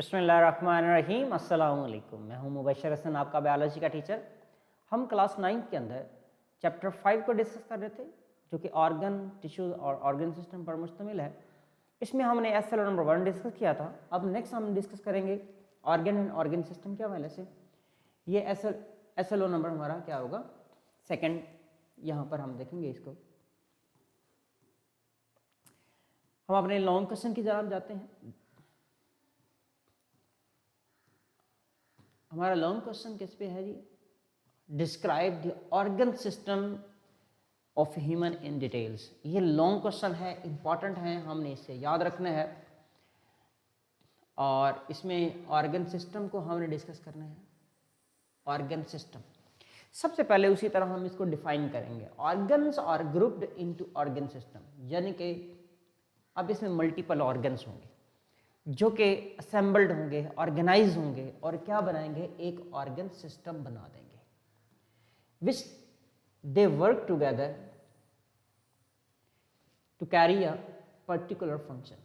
बिस्मिल्लाहिर्रहमानिर्रहीम। अस्सलाम वालेकुम। मैं हूं मुबशर हसन, आपका बायोलॉजी का टीचर। हम क्लास 9 के अंदर चैप्टर 5 को डिस्कस कर रहे थे, जो कि ऑर्गन, टिश्यूज और ऑर्गन सिस्टम पर मुश्तमिल है। इसमें हमने SLO नंबर 1 डिस्कस किया था। अब नेक्स्ट हम डिस्कस करेंगे ऑर्गन एंड ऑर्गन सिस्टम के हवाले से। ये SLO नंबर हमारा क्या होगा, सेकेंड। यहाँ पर हम देखेंगे इसको। हम अपने लॉन्ग क्वेश्चन की तरफ जाते हैं। हमारा लॉन्ग क्वेश्चन किस पे है जी? Describe the organ system of human in details. ये लॉन्ग क्वेश्चन है, इंपॉर्टेंट है, हमने इसे याद रखना है। और इसमें ऑर्गन सिस्टम को हमने डिस्कस करना है। ऑर्गन सिस्टम सबसे पहले उसी तरह हम इसको डिफाइन करेंगे। Organs are grouped into organ system, यानी कि अब इसमें मल्टीपल ऑर्गन्स होंगे जो कि असेंबल्ड होंगे, ऑर्गेनाइज होंगे और क्या बनाएंगे, एक ऑर्गन सिस्टम बना देंगे, which they work together to carry a particular function.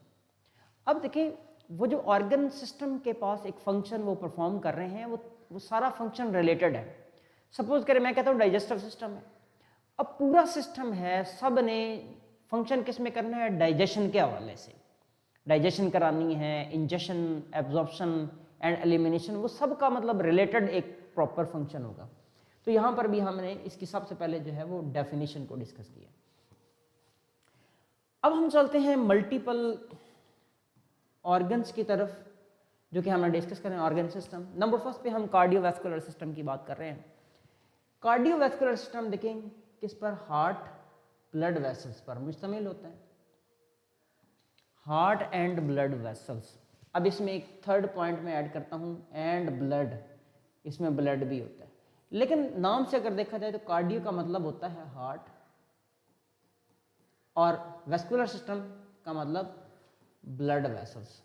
अब देखिए, वो जो ऑर्गन सिस्टम के पास एक फंक्शन वो परफॉर्म कर रहे हैं, वो सारा फंक्शन रिलेटेड है। सपोज करें मैं कहता हूँ डाइजेस्टिव सिस्टम है। अब पूरा सिस्टम है, सब ने फंक्शन किस में करना है, डाइजेशन के हवाले से डाइजेशन करानी है, इंजेशन, एब्जॉर्प्शन एंड एलिमिनेशन, वो सब का मतलब रिलेटेड एक प्रॉपर फंक्शन होगा। तो यहाँ पर भी हमने इसकी सबसे पहले जो है वो डेफिनेशन को डिस्कस किया। अब हम चलते हैं मल्टीपल ऑर्गन्स की तरफ, जो कि हमने डिस्कस करें ऑर्गन सिस्टम। नंबर फर्स्ट पे हम कार्डियोवैस्कुलर सिस्टम की बात कर रहे हैं। कार्डियोवैस्कुलर सिस्टम देखें किस पर, हार्ट, ब्लड वेसल्स पर मुश्तमिल होता है। Heart and blood vessels. अब इसमें एक थर्ड पॉइंट में ऐड करता हूं, एंड ब्लड, इसमें ब्लड भी होता है। लेकिन नाम से अगर देखा जाए तो कार्डियो का मतलब होता है हार्ट और वेस्कुलर सिस्टम का मतलब ब्लड वेसल्स,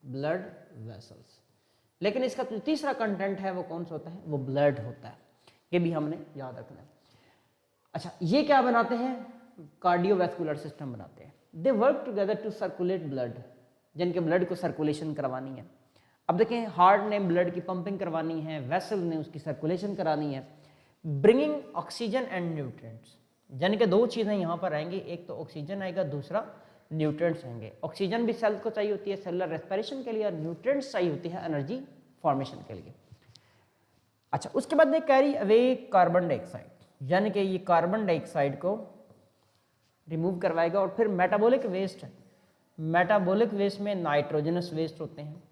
ब्लड वेसल्स। लेकिन इसका जो तीसरा कंटेंट है वो कौन सा होता है, वो ब्लड होता है। ये भी हमने याद रखना है। अच्छा, ये क्या बनाते हैं, कार्डियोवैस्कुलर सिस्टम बनाते हैं। दे work together to circulate blood, जिनके ब्लड को सर्कुलेशन करवानी है। अब देखें, हार्ट ने ब्लड की पंपिंग करवानी है, वेसल ने उसकी सर्कुलेशन करानी है। ब्रिंगिंग ऑक्सीजन एंड न्यूट्रिएंट्स, यानी कि दो चीज़ें यहाँ पर आएंगी, एक तो ऑक्सीजन आएगा, दूसरा न्यूट्रिएंट्स आएंगे। ऑक्सीजन भी सेल को चाहिए होती है सेलुलर रेस्पिरेशन के लिए, और न्यूट्रिएंट्स चाहिए होती है एनर्जी फॉर्मेशन के लिए। अच्छा, उसके बाद they carry away carbon dioxide, यानी कि ये कार्बन डाइऑक्साइड को रिमूव करवाएगा। और फिर मेटाबॉलिक वेस्ट है, मेटाबॉलिक वेस्ट में नाइट्रोजनस वेस्ट होते हैं।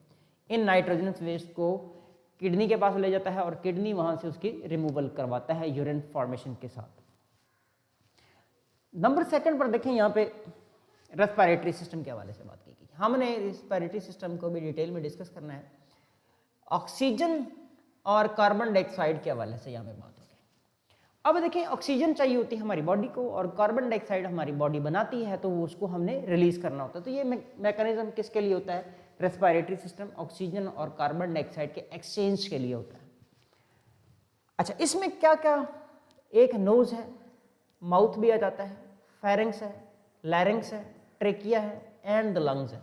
इन नाइट्रोजनस वेस्ट को किडनी के पास ले जाता है और किडनी वहां से उसकी रिमूवल करवाता है यूरिन फॉर्मेशन के साथ। नंबर सेकंड पर देखें, यहाँ पे रेस्पिरेटरी सिस्टम के हवाले से बात की गई। हमने रेस्पिरेटरी सिस्टम को भी डिटेल में डिस्कस करना है। ऑक्सीजन और कार्बन डाइऑक्साइड के हवाले से यहाँ पे बात होगी। अब देखें, ऑक्सीजन चाहिए होती है हमारी बॉडी को और कार्बन डाइऑक्साइड हमारी बॉडी बनाती है, तो उसको हमने रिलीज करना होता है। तो ये मैकेनिज्म किसके लिए होता है, रेस्पिरेटरी सिस्टम ऑक्सीजन और कार्बन डाइऑक्साइड के एक्सचेंज के लिए होता है। अच्छा, इसमें क्या क्या, एक नोज है, माउथ भी आ जाता है, फेरिंग्स है, लैरिंग्स है, ट्रेकिया है एंड द लंग्स है।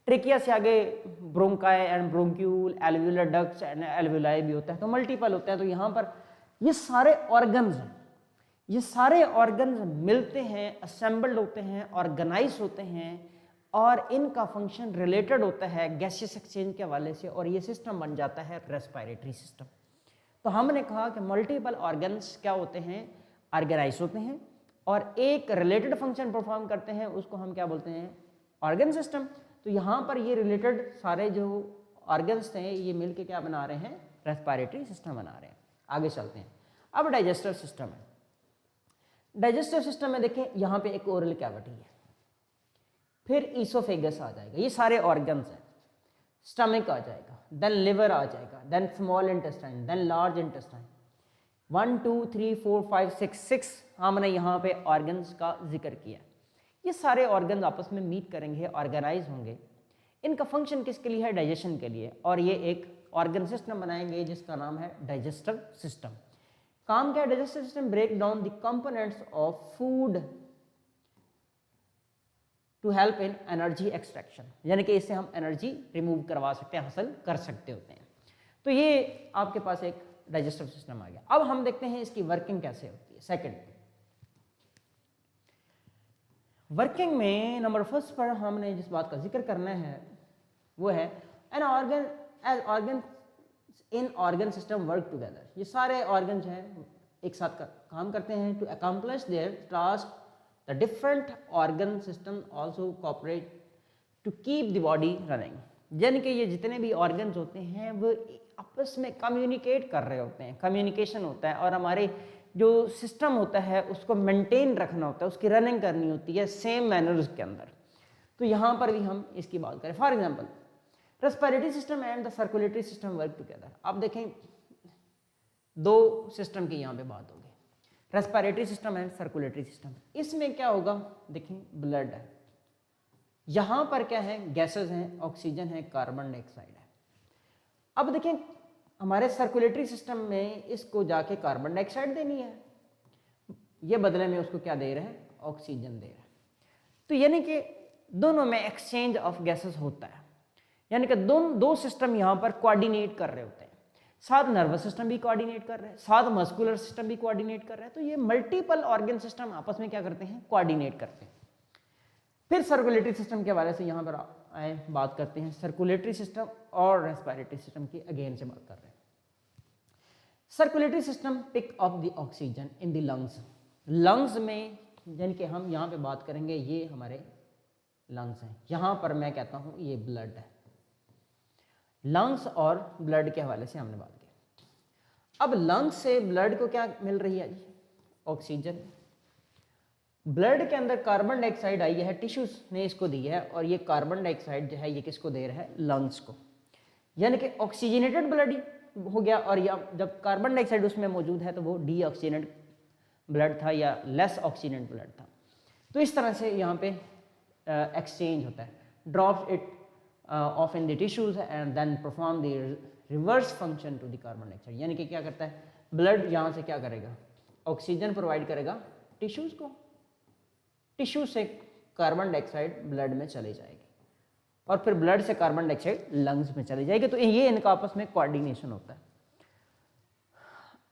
ट्रेकिया से आगे bronchi and bronchiole, alveolar ducts and alveoli भी होता है। तो मल्टीपल होता है। तो यहाँ पर ये सारे ऑर्गन्स हैं, ये सारे ऑर्गन्स मिलते हैं, असेंबल्ड होते हैं, ऑर्गेनाइज होते हैं और इनका फंक्शन रिलेटेड होता है गैसियस एक्सचेंज के हवाले से, और ये सिस्टम बन जाता है रेस्पिरेटरी सिस्टम। तो हमने कहा कि मल्टीपल ऑर्गन्स क्या होते हैं, ऑर्गेनाइज होते हैं और एक रिलेटेड फंक्शन परफॉर्म करते हैं, उसको हम क्या बोलते हैं, ऑर्गन सिस्टम। तो यहाँ पर ये रिलेटेड सारे जो ऑर्गन्स हैं ये मिलके क्या बना रहे हैं, रेस्पिरेटरी सिस्टम बना रहे हैं। आगे चलते हैं। अब डाइजेस्टिव सिस्टम है। डाइजेस्टिव सिस्टम में देखें, यहाँ पे एक ओरल कैविटी है, फिर ईसोफेगस आ जाएगा, ये सारे ऑर्गन्स हैं। स्टमक आ जाएगा, देन लिवर आ जाएगा, then small intestine, then large intestine. 1 2 3 4 5 6 हमने यहाँ पे ऑर्गन्स का जिक्र किया। ये सारे ऑर्गन्स आपस में मीट करेंगे, ऑर्गेनाइज होंगे। इनका फंक्शन किसके लिए है, डाइजेशन के लिए, और ये एक ऑर्गन सिस्टम बनाएंगे जिसका नाम है डाइजेस्टिव सिस्टम। काम क्या है, digestive system brake down the components of food to help in energy extraction, यानी कि इससे हम एनर्जी रिमूव करवा सकते हैं, हासिल कर सकते होते हैं। तो ये आपके पास एक डाइजेस्टिव सिस्टम आ गया। अब हम देखते हैं इसकी वर्किंग कैसे होती है। सेकंड वर्किंग में नंबर फर्स्ट पर हमने जिस बात का जिक्र करना है वो है an organ as organ in organ system work together. ये सारे ऑर्गन जो हैं एक साथ काम करते हैं to accomplish there task. The different organ system also cooperate to keep the body running, यानी कि ये जितने भी ऑर्गन्स होते हैं वो आपस में कम्युनिकेट कर रहे होते हैं, कम्युनिकेशन होता है, और हमारे जो सिस्टम होता है उसको मेंटेन रखना होता है, उसकी रनिंग करनी होती है सेम मैनर्स के अंदर। तो यहाँ पर भी हम इसकी बात करें, for example respiratory system and the circulatory system work together. अब देखें दो सिस्टम की यहाँ पे बात होगी, respiratory system and circulatory system. इसमें क्या होगा, देखें ब्लड है, यहाँ पर क्या है, गैसेस हैं, ऑक्सीजन है, कार्बन डाइऑक्साइड है। अब देखें हमारे सर्कुलेटरी सिस्टम में इसको जाके कार्बन डाइऑक्साइड देनी है, ये बदले में उसको क्या दे रहे हैं, ऑक्सीजन दे रहे हैं। तो यानी कि दोनों में एक्सचेंज ऑफ गैसेस होता है, यानी कि दो सिस्टम यहाँ पर कोऑर्डिनेट कर रहे होते हैं, साथ नर्वस सिस्टम भी कोऑर्डिनेट कर रहे हैं, साथ मस्कुलर सिस्टम भी कोऑर्डिनेट कर रहे हैं। तो ये मल्टीपल ऑर्गन सिस्टम आपस में क्या करते हैं, कोऑर्डिनेट करते हैं। फिर सर्कुलेटरी सिस्टम के हवाले से यहाँ पर आए बात करते हैं, सर्कुलेटरी सिस्टम और रेस्पिरेटरी सिस्टम की अगेन से बात कर रहे हैं। Circulatory system pick up the oxygen in the lungs. Lungs में यानी कि हम यहाँ पे बात करेंगे, ये हमारे लंग्स हैं, यहाँ पर मैं कहता हूँ ये ब्लड है। लंग्स और ब्लड के हवाले से हमने बात की। अब लंग्स से ब्लड को क्या मिल रही है जी, ऑक्सीजन। ब्लड के अंदर कार्बन डाइऑक्साइड आई है, टिश्यूज ने इसको दी है, और ये कार्बन डाइऑक्साइड जो है ये किसको दे रहा है, लंग्स को। यानी कि ऑक्सीजनेटेड ब्लड हो गया, और या जब कार्बन डाइऑक्साइड उसमें मौजूद है तो वो डीऑक्सीजनेटेड ब्लड था या लेस ऑक्सीजनेटेड ब्लड था। तो इस तरह से यहाँ पे एक्सचेंज होता है, drops it of in the tissues and then perform the reverse function to the carbon dioxide. यानी कि क्या करता है, ब्लड यहाँ से क्या करेगा, ऑक्सीजन प्रोवाइड करेगा टिश्यूज को, टिश्यू से कार्बन डाइऑक्साइड ब्लड में चली जाएगी, और फिर ब्लड से कार्बन डाइऑक्साइड लंग्स में चली जाएगी। तो ये इनका आपस में कोऑर्डिनेशन होता है।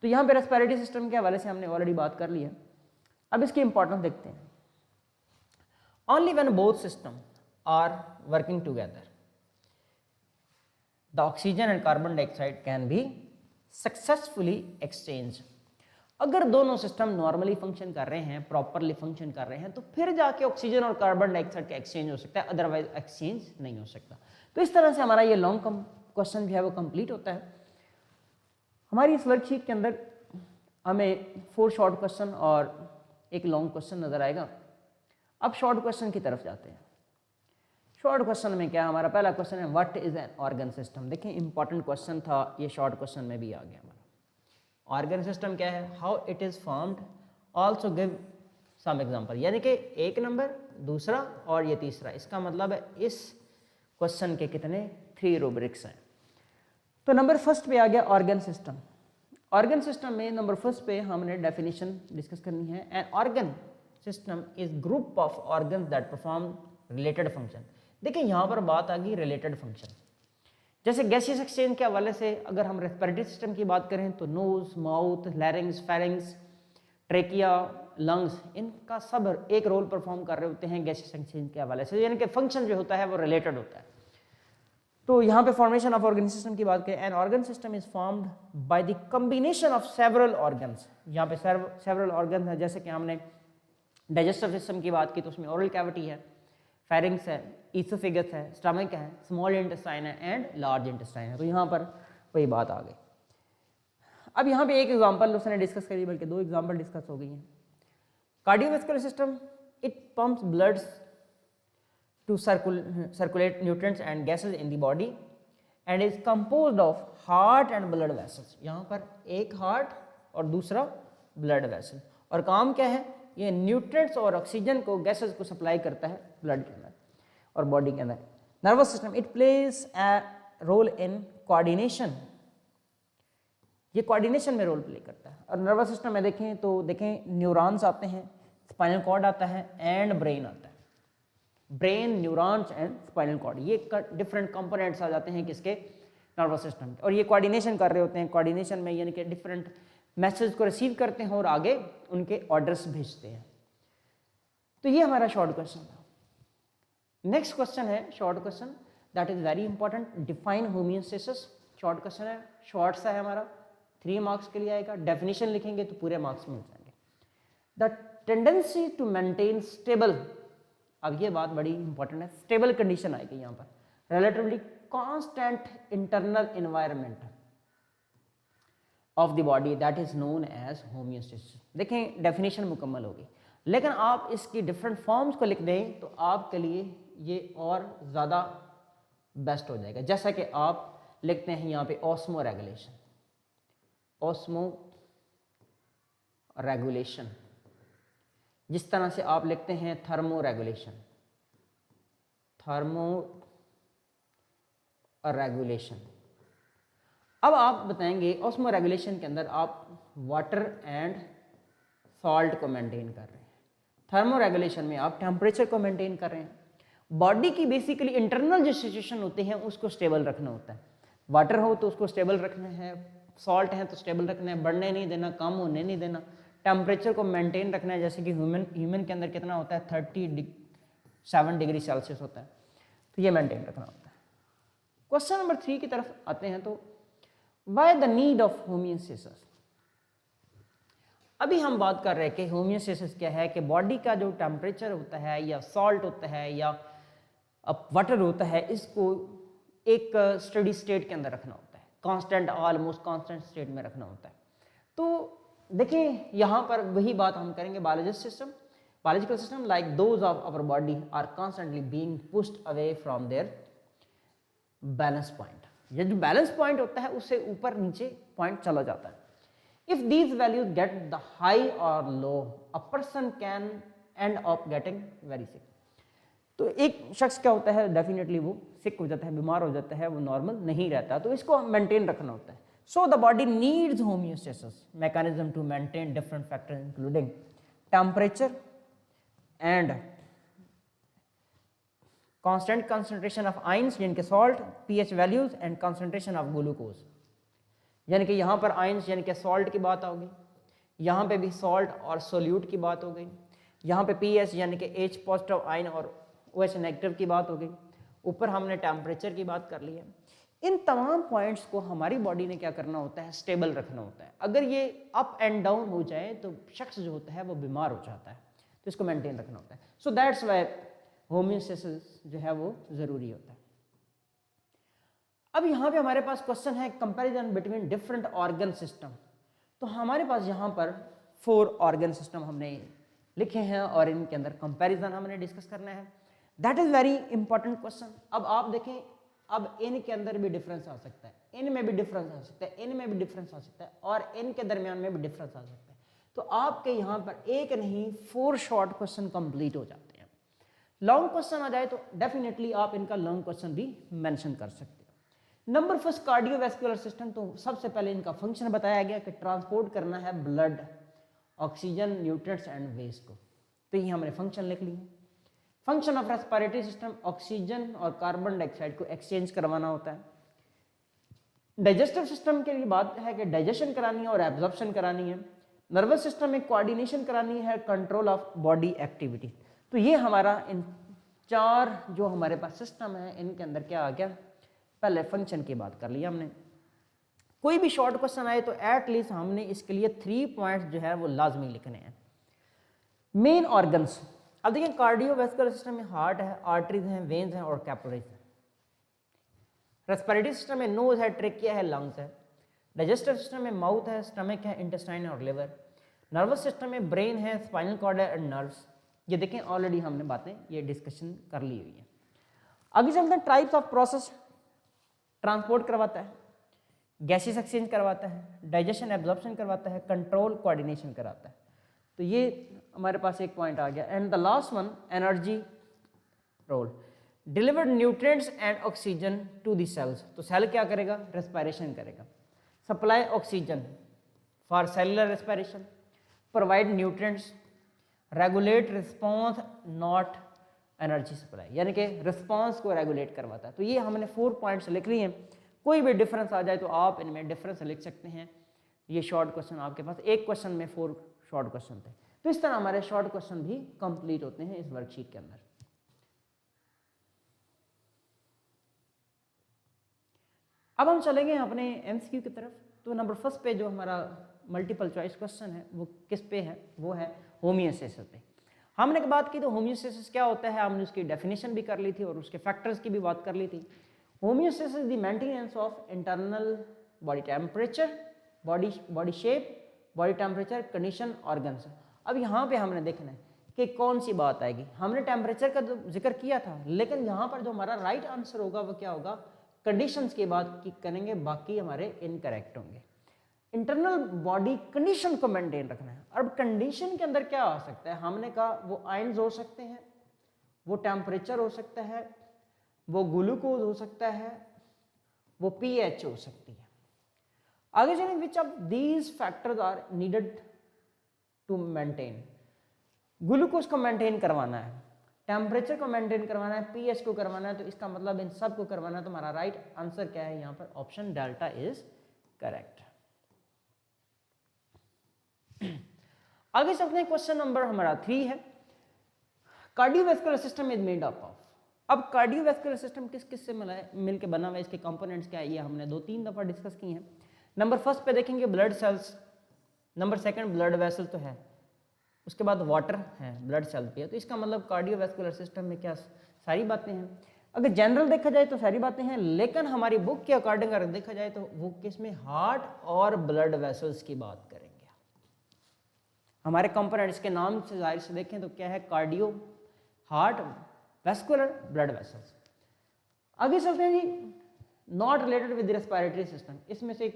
तो यहाँ पे रेस्पिरेटरी सिस्टम के हवाले से हमने ऑलरेडी बात कर ली है। अब इसकी इंपॉर्टेंस देखते हैं। Only when both system are working together the oxygen and carbon dioxide can be successfully exchange. अगर दोनों सिस्टम नॉर्मली फंक्शन कर रहे हैं, प्रॉपरली फंक्शन कर रहे हैं, तो फिर जाके ऑक्सीजन और कार्बन डाइऑक्साइड का एक्सचेंज हो सकता है, अदरवाइज एक्सचेंज नहीं हो सकता। तो इस तरह से हमारा ये लॉन्ग क्वेश्चन जो है वो कंप्लीट होता है। हमारी इस वर्कशीट के अंदर हमें 4 शॉर्ट क्वेश्चन और एक लॉन्ग क्वेश्चन नजर आएगा। अब शॉर्ट क्वेश्चन की तरफ जाते हैं। शॉर्ट क्वेश्चन में क्या, हमारा पहला क्वेश्चन है what is an organ system. देखिए इंपॉर्टेंट क्वेश्चन था, ये शॉर्ट क्वेश्चन में भी आ गया हमारा। ऑर्गन सिस्टम क्या है, how it is formed, also give some example. यानी कि एक नंबर, दूसरा और ये तीसरा, इसका मतलब है इस क्वेश्चन के कितने 3 रूब्रिक्स हैं। तो नंबर फर्स्ट पे आ गया ऑर्गन सिस्टम। ऑर्गन सिस्टम में नंबर फर्स्ट पे हमने डेफिनेशन डिस्कस करनी है। An organ system is group of organ that perform related function. देखिए यहाँ पर बात आ गई रिलेटेड फंक्शन। जैसे गैसियस एक्सचेंज के हवाले से अगर हम रेस्पिरेटरी सिस्टम की बात करें तो knows, mouth, लैरिंग्स, pharynx, trachea, lungs, इनका सब एक रोल परफॉर्म कर रहे होते हैं गैसियस एक्सचेंज के हवाले से, यानी कि फंक्शन जो होता है वो रिलेटेड होता है। तो यहाँ पे फॉर्मेशन ऑफ ऑर्गन सिस्टम की बात करें, an organ system is formed by the combination of several organs. यहाँ पे सेवरल ऑर्गन है, जैसे कि हमने डाइजेस्टिव सिस्टम की बात की तो उसमें ओरल कैविटी है, फेरिंग्स है, ईसोफेगस है, स्टमक है, स्मॉल इंटेस्टाइन है एंड लार्ज इंटेस्टाइन है। तो यहाँ पर वही बात आ गई। अब यहाँ पे एक एग्जांपल उसने डिस्कस करी, बल्कि 2 एग्जांपल डिस्कस हो गई हैं। Cardiovascular system, it pumps blood to circulate nutrients and gases in the body and is composed of heart and blood vessels. यहाँ पर एक हार्ट और दूसरा ब्लड वेसल, और काम क्या है, ये न्यूट्रिएंट्स और ऑक्सीजन को, गैसेस को सप्लाई करता है ब्लड के अंदर और बॉडी के अंदर। Nervous system, it plays a role in coordination, ये कोऑर्डिनेशन में रोल प्ले करता है। और नर्वस सिस्टम में देखें तो देखें न्यूरॉन्स आते हैं, स्पाइनल कॉर्ड आता है एंड ब्रेन आता है। Brain, neurons and spinal cord, ये डिफरेंट कंपोनेंट्स आ जाते हैं किसके, नर्वस सिस्टम के, और ये कोऑर्डिनेशन कर रहे होते हैं। कोऑर्डिनेशन में यानी कि डिफरेंट मैसेज को रिसीव करते हैं और आगे उनके ऑर्डर्स भेजते हैं। तो ये हमारा शॉर्ट क्वेश्चन था। नेक्स्ट क्वेश्चन है short question, that is very important, define homeostasis. Short question है, शॉर्ट सा है हमारा, 3 मार्क्स के लिए आएगा। डेफिनेशन लिखेंगे तो पूरे मार्क्स मिल जाएंगे। The tendency to maintain stable, अब ये बात बड़ी इंपॉर्टेंट है, स्टेबल कंडीशन आएगी यहाँ पर, relatively constant internal environment of the body, that is known as homeostasis. देखें डेफिनेशन मुकम्मल होगी, लेकिन आप इसकी डिफरेंट फॉर्म्स को लिख दें तो आपके लिए ये और ज़्यादा बेस्ट हो जाएगा। जैसा कि आप लिखते हैं यहाँ पे ऑस्मो रेगुलेशन, ऑस्मो रेगुलेशन, जिस तरह से आप लिखते हैं थर्मो रेगुलेशन, थर्मो रेगुलेशन। अब आप बताएंगे ऑस्मो रेगुलेशन के अंदर आप वाटर एंड सॉल्ट को मेंटेन कर रहे हैं, थर्मो रेगुलेशन में आप टेम्परेचर को मेंटेन कर रहे हैं। बॉडी की बेसिकली इंटरनल जो सिचुएशन होती है उसको स्टेबल रखना होता है। वाटर हो तो उसको स्टेबल रखना है, सॉल्ट है तो स्टेबल रखना है, बढ़ने नहीं देना, कम होने नहीं देना, टेम्परेचर को मेंटेन रखना है। जैसे कि ह्यूमन के अंदर कितना होता है, 37 डिग्री सेल्सियस होता है, तो ये मेंटेन रखना होता है। क्वेश्चन नंबर 3 की तरफ आते हैं, तो why the need of homeostasis. अभी हम बात कर रहे हैं कि होमियोस्टेसिस क्या है, कि बॉडी का जो टेम्परेचर होता है या सॉल्ट होता है या वाटर होता है, इसको एक स्टडी स्टेट के अंदर रखना होता है, कांस्टेंट, ऑलमोस्ट कांस्टेंट स्टेट में रखना होता है। तो देखिए यहाँ पर वही बात हम करेंगे, biological system like those of our body are constantly being pushed away from their balance point. ये जो बैलेंस पॉइंट होता है उससे ऊपर नीचे पॉइंट चला जाता है। If these values get the high or low, a person can end of getting very sick. तो एक शख्स क्या होता है, डेफिनेटली वो सिक हो जाता है, बीमार हो जाता है, वो नॉर्मल नहीं रहता, तो इसको मेंटेन रखना होता है। So the body needs homeostasis mechanism to maintain different factors including temperature and constant concentration of ions यानी कि salt, pH values and concentration of glucose. यानी कि यहाँ पर आयंस यानी कि सॉल्ट की बात होगी, यहाँ पे भी सॉल्ट और सोल्यूट की बात हो गई, यहाँ पे पीएच यानी कि एच पॉजिटिव आयन और OH नेगेटिव की बात हो गई, ऊपर हमने टेम्परेचर की बात कर ली है। इन तमाम पॉइंट्स को हमारी बॉडी ने क्या करना होता है, स्टेबल रखना होता है। अगर ये अप एंड डाउन हो जाए तो शख्स जो होता है वो बीमार हो जाता है, तो इसको मेंटेन रखना होता है। सो दैट्स वाई होमियोस्टेसिस जो है वो ज़रूरी होता है। अब यहाँ पे हमारे पास क्वेश्चन है comparison between different organ system. तो हमारे पास यहाँ पर 4 ऑर्गन सिस्टम हमने लिखे हैं और इनके अंदर कंपैरिजन हमने डिस्कस करना है। That is very important question. अब आप देखें, अब इन के अंदर भी डिफरेंस आ सकता है, इन में भी डिफरेंस आ सकता है, इन में भी डिफरेंस आ सकता है और इनके दरमियान में भी डिफरेंस आ सकता है। तो आपके यहाँ पर एक नहीं 4 शॉर्ट क्वेश्चन कंप्लीट हो जाते हैं। लॉन्ग क्वेश्चन आ जाए तो डेफिनेटली आप इनका लॉन्ग क्वेश्चन भी मेंशन कर सकते हैं। Number first cardiovascular system. तो सबसे पहले इनका फंक्शन बताया गया कि ट्रांसपोर्ट करना है blood, oxygen, nutrients and waste को। तो ये हमने फंक्शन लिख लिए। Function of respiratory system, oxygen और कार्बन डाइऑक्साइड को एक्सचेंज करवाना होता है। डाइजेस्टिव सिस्टम के लिए बात है कि डाइजेशन करानी है और एब्जॉर्प्शन करानी है। नर्वस सिस्टम में कोऑर्डिनेशन करानी है, कंट्रोल ऑफ बॉडी एक्टिविटी। तो ये हमारा इन 4 जो हमारे पास सिस्टम है इनके अंदर क्या आ गया, पहले फंक्शन की बात कर लिया हमने। कोई भी शॉर्ट क्वेश्चन आए तो एटलीस्ट हमने इसके लिए 3 पॉइंट्स जो है वो लाजमी लिखने हैं। मेन ऑर्गन्स, अब देखिए कार्डियोवैस्कुलर सिस्टम में हार्ट है, आर्टरीज हैं, वेन्स हैं और कैपिलरीज हैं। रेस्पिरेटरी सिस्टम में नोज है, ट्रेकिया है, लंग्स है। डाइजेस्टिव सिस्टम में माउथ है, स्टमक है, इंटेस्टाइन है और लिवर। नर्वस सिस्टम में ब्रेन है, स्पाइनल कॉर्ड है एंड नर्व्स। ये देखें ऑलरेडी हमने बातें ये डिस्कशन कर ली हुई है। आगे चलते हैं, टाइप्स ऑफ प्रोसेस। ट्रांसपोर्ट करवाता है, गैसेस एक्सचेंज करवाता है, डाइजेशन एब्जॉर्प्शन करवाता है, कंट्रोल कोऑर्डिनेशन कराता है। तो ये हमारे पास एक पॉइंट आ गया। And the last one, energy role, delivered nutrients and oxygen to the sales. तो सेल क्या करेगा, रेस्पिरेशन करेगा। Supply oxygen for cellular respiration, provide nutrients, regulate response not energy supply, यानी कि रिस्पांस को रेगुलेट करवाता है। तो ये हमने 4 पॉइंट्स लिख लिए हैं। कोई भी डिफरेंस आ जाए तो आप इनमें डिफरेंस लिख सकते हैं। ये शॉर्ट क्वेश्चन आपके पास, एक क्वेश्चन में 4 शॉर्ट क्वेश्चन थे। तो इस तरह हमारे शॉर्ट क्वेश्चन भी कंप्लीट होते हैं इस वर्कशीट के अंदर। अब हम चलेंगे अपने एमसीक्यू की तरफ। तो नंबर फर्स्ट पे जो हमारा मल्टीपल चॉइस क्वेश्चन है वो किस पे है, वो है होमियोस्टेसिस पे। हमने बात की तो होमियोस्टेसिस क्या होता है, हमने उसकी डेफिनेशन भी कर ली थी और उसके फैक्टर्स की भी बात कर ली थी। Homeostasis the maintenance of internal body temperature, body shape, body temperature, condition, organs. अब यहाँ पे हमने देखना है कि कौन सी बात आएगी। हमने टेम्परेचर का जिक्र किया था, लेकिन यहाँ पर जो हमारा राइट आंसर होगा वो क्या होगा, कंडीशंस की बात करेंगे, बाकी हमारे इनकरेक्ट होंगे। इंटरनल बॉडी कंडीशन को मेंटेन रखना है। अब कंडीशन के अंदर क्या आ सकता है, हमने कहा वो आयंस हो सकते हैं, वो टेम्परेचर हो सकता है, वो ग्लूकोज हो सकता है, वो पीएच हो सकती है। आगे चलें, which of these factors are needed to maintain. Glucose को मेंटेन करवाना है, टेम्परेचर को मेंटेन करवाना है, पीएच को करवाना है, तो इसका मतलब इन सब को करवाना है। तो हमारा राइट आंसर क्या है यहाँ पर, ऑप्शन डेल्टा इज करेक्ट। आगे चलते हैं, क्वेश्चन नंबर हमारा 3 है, cardiovascular system is made up of. अब कार्डियोवैस्कुलर सिस्टम किस किस से मिलकर बना हुआ है, इसके कंपोनेंट्स क्या है, ये हमने 2-3 दफा डिस्कस किए हैं। नंबर फर्स्ट पे देखेंगे blood cells, number second blood vessel तो है, उसके बाद वाटर है, ब्लड सेल भी है। तो इसका मतलब कार्डियोवैस्कुलर सिस्टम में क्या सारी बातें हैं। अगर जनरल देखा जाए तो सारी बातें हैं, लेकिन हमारी बुक के अकॉर्डिंग अगर देखा जाए तो वो किसमें, हार्ट और ब्लड वेसल्स की बात करेंगे। हमारे कंपोनेंट्स के नाम से जाहिर से देखें तो क्या है, cardio, heart, vascular, blood vessels. आगे चलते हैं जी, not related with respiratory system. इसमें से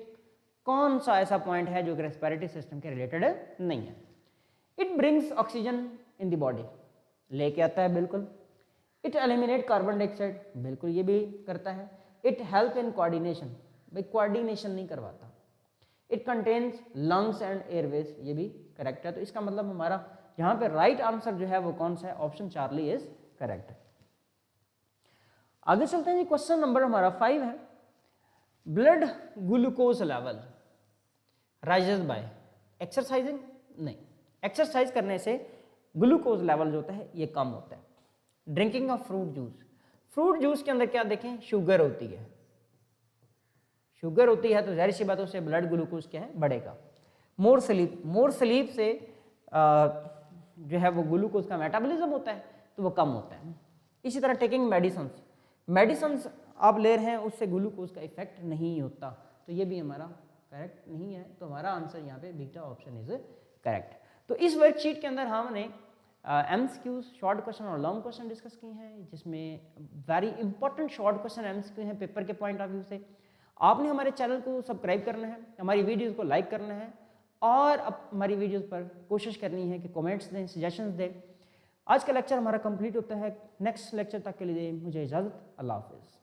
कौन सा ऐसा पॉइंट है जो रेस्पिरेटरी सिस्टम के रिलेटेड नहीं है। It brings oxygen in the body, लेके आता है, बिल्कुल। इट एलिमिनेट कार्बन डाइऑक्साइड, बिल्कुल ये भी करता है। इट हेल्प इन कोऑर्डिनेशन, भाई कोऑर्डिनेशन नहीं करवाता। It contains lungs and Airways, ये भी करेक्ट है। तो इसका मतलब हमारा यहाँ पे राइट आंसर जो है वो कौन सा है, ऑप्शन चार्ली इज करेक्ट। आगे चलते हैं जी, क्वेश्चन नंबर हमारा 5 है, blood glucose level rises by exercising. नहीं, एक्सरसाइज करने से ग्लूकोज लेवल जो होता है ये कम होता है। Drinking of fruit juice, fruit juice के अंदर क्या देखें, शुगर होती है, शुगर होती है, तो जाहिर सी बात है उससे ब्लड ग्लूकोज क्या है, बढ़ेगा। मोर स्लीप, मोर स्लीप से जो है वो ग्लूकोज का मेटाबॉलिज्म होता है तो वो कम होता है। इसी तरह टेकिंग मेडिसिन्स, मेडिसिन्स आप ले रहे हैं उससे ग्लूकोज का इफेक्ट नहीं होता, तो ये भी हमारा करेक्ट नहीं है। तो हमारा आंसर यहाँ पे बीटा ऑप्शन इज करेक्ट। तो इस वर्कशीट के अंदर हमने एमसीक्यूज, शॉर्ट क्वेश्चन और लॉन्ग क्वेश्चन डिस्कस किए हैं, जिसमें very important short question MCQ हैं पेपर के पॉइंट ऑफ व्यू से। आपने हमारे चैनल को सब्सक्राइब करना है, हमारी वीडियोस को लाइक करना है और अब हमारी वीडियोस पर कोशिश करनी है कि कमेंट्स दें, सजेशंस दें। आज का लेक्चर हमारा कंप्लीट होता है। नेक्स्ट लेक्चर तक के लिए मुझे इजाज़त, अल्लाह हाफिज़।